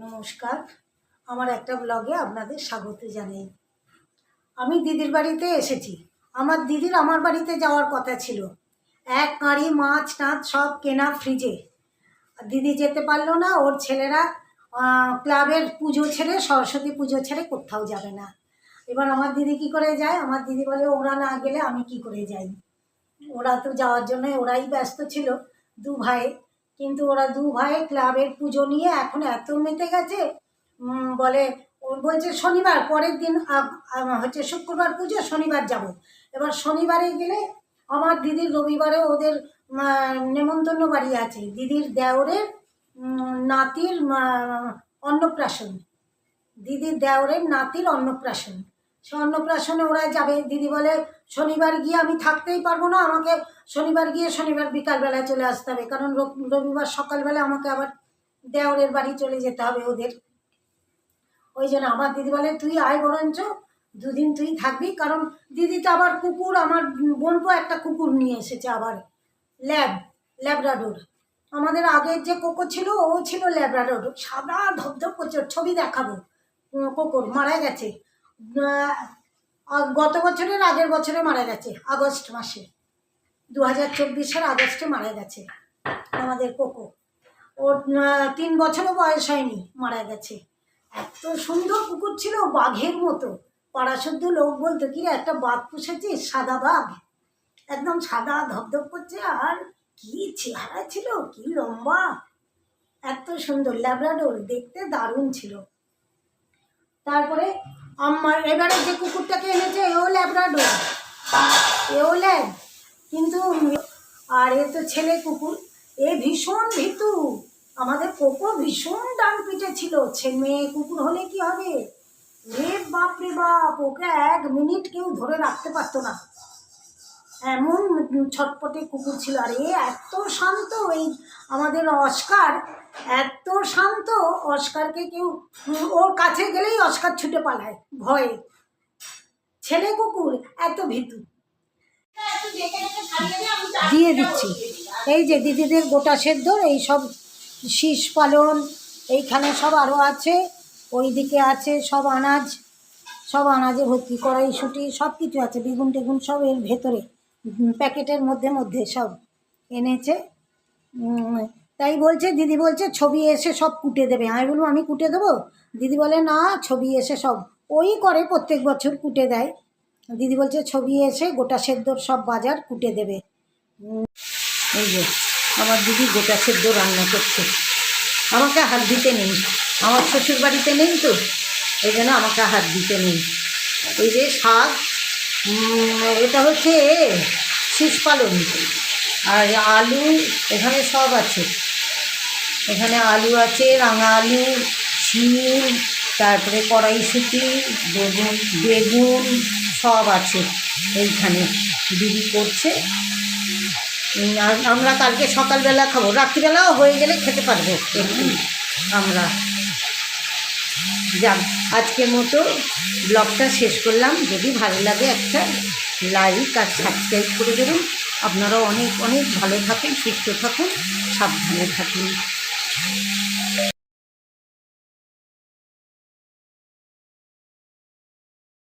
নমস্কার, আমার একটা ব্লগে আপনাদের স্বাগত জানাই। আমি দিদির বাড়িতে এসেছি। আমার দিদির আমার বাড়িতে যাওয়ার কথা ছিল। এক কাঁড়ি মাছ টাছ সব কেনা ফ্রিজে। দিদি যেতে পারলো না, ওর ছেলেরা ক্লাবের পুজো ছেড়ে, সরস্বতী পুজো ছেড়ে কোথাও যাবে না। এবার আমার দিদি কি করে যায়? আমার দিদি বলে ওরা না গেলে আমি কি করে যাই। ওরা তো যাওয়ার জন্য ওরাই ব্যস্ত ছিল, দু ভাই। কিন্তু ওরা দু ভাই ক্লাবের পুজো নিয়ে এখন এত মেতে গেছে। বলে ও বলছে শনিবার পরের দিন হচ্ছে শুক্রবার পুজো, শনিবার যাব। এবার শনিবারে গেলে আমার দিদির রবিবারে ওদের নেমন্তন্ন বাড়ি আছে। দিদির দেওরের নাতির অন্নপ্রাশন। দিদির দেওরের নাতির অন্নপ্রাশন। সে অন্নপ্রাশনে ওরা যাবে। দিদি বলে শনিবার গিয়ে আমি থাকতেই পারবো না, আমাকে শনিবার গিয়ে শনিবার বিকালবেলায় চলে আসতে হবে, কারণ রবিবার সকালবেলা আমাকে আবার দেওরের বাড়ি চলে যেতে হবে ওদের। ওই জন্য আমার দিদি বলে তুই আয়, বরঞ্চ দুদিন তুই থাকবি। কারণ দিদি তো আবার কুকুর, আমার বোনপো একটা কুকুর নিয়ে এসেছে আবার, ল্যাব্রাডোর। আমাদের আগের যে কোকো ছিল ও ছিল ল্যাব্রাডোর, সাদা ধপধপ করছে। ছবি দেখাবো। কুকুর মারা গেছে গত বছরের আগের বছরে মারা গেছে, আগস্ট মাসে, 2024 আগস্টে মারা গেছে আমাদের কোকো। ওর 3 বছরও বয়স হয়নি, মারা গেছে। এত সুন্দর কুকুর ছিল, বাঘের মতো। পাড়াশুদ্ধ লোক বলতো কি একটা বাঘ পুষেছিস, সাদা বাঘ, একদম সাদা ধপধপ করছে। আর কি চেহারা ছিল, কি লম্বা, এত সুন্দর ল্যাব্রাডোর, দেখতে দারুণ ছিল। তারপরে আমার এবারে যে কুকুরটাকে এনেছে এও ল্যাব্রাডোর, এও ল্যাব, কিন্তু আর এ তো ছেলে কুকুর। এ ভীষণ ভীতু। আমাদের কোকো ভীষণ ডান পিঠে ছিল। মেয়ে কুকুর হলে কি হবে, রে বাপ রে বাপ, ওকে 1 মিনিট কেউ ধরে রাখতে পারতো না, এমন ছটপটে কুকুর ছিল। আর এ এত শান্ত, এই আমাদের অস্কার এত শান্ত, অস্কারকে কেউ ওর কাছে গেলেই অস্কার ছুটে পালায় ভয়ে। ছেলে কুকুর এত ভীতু। দিয়ে দিচ্ছি এই যে দিদিদের গোটা সেদ্ধ, এই সব শীষ পালন, এইখানে সব আরও আছে, ওই দিকে আছে সব আনাজ, সব আনাজে ভর্তি, কড়াইশুঁটি সব কিছু আছে, বেগুন টেগুন সব এর ভেতরে প্যাকেটের মধ্যে মধ্যে সব এনেছে। তাই বলছে, দিদি বলছে ছবি এসে সব কুটে দেবে। আমি বলবো আমি কুটে দেবো? দিদি বলে না, ছবি এসে সব, ওই করে প্রত্যেক বছর কুটে দেয়। দিদি বলছে ছবি এসে গোটা সেদ্ধর সব বাজার কুটে দেবে। এই যে আমার দিদি গোটা সেদ্ধ রান্না করছে, আমাকে হাত দিতে নেই, আমার শ্বশুর বাড়িতে নেই তো, এই জন্য আমাকে হাত দিতে নেই। এই যে শাক, এটা হচ্ছে শীষ পালন, আর আলু এখানে সব আছে। এখানে আলু আছে, রাঙা আলু, শিম, তারপরে কড়াইশুঁটি, বেগুন সব আছে এইখানে। দিদি করছে। আর আমরা কালকে সকালবেলা খাবো, রাত্রিবেলাও হয়ে গেলে খেতে পারবো একটু আমরা। যাক, আজকের মতো ব্লগটা শেষ করলাম। যদি ভালো লাগে একটা লাইক আর সাবস্ক্রাইব করে দেবেন। আপনারাও অনেক অনেক ভালো থাকুন, সুস্থ থাকুন, সাবধানে থাকুন।